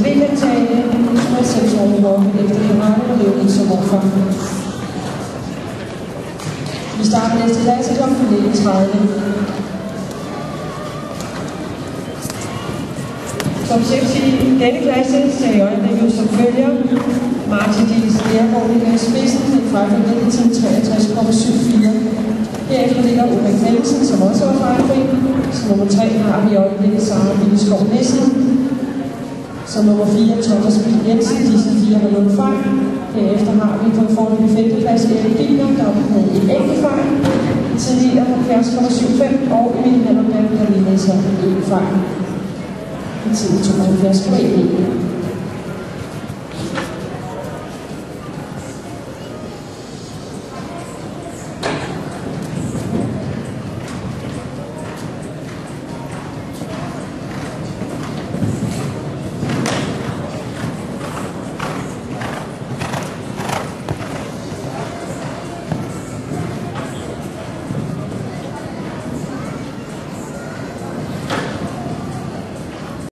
Wilhelm Tage, som er 6 år i Rokke efter karate og lever som morfar. Vi starter næste klasse kl. 19:30. Som 6 i denne klasse ser øjeblikket som følger: Martin Diels Lergaard ligger i spidsen med en fejlfri til 63,74. Herefter ligger Ulrik Nielsen, som også var fejlfri. Som nummer 3 har vi i øjeblikket Sara Billeskov Nissen. Som nummer 4 Thomas Biel Jensen, disse 4 har nået fejl. Herefter har vi på en fornelig 5. plads Erik Biler, der havde en enkelt fejl. Tidligere 70,75 og Emil Hallerberg, der lige havde en fejl. I tid 72,1.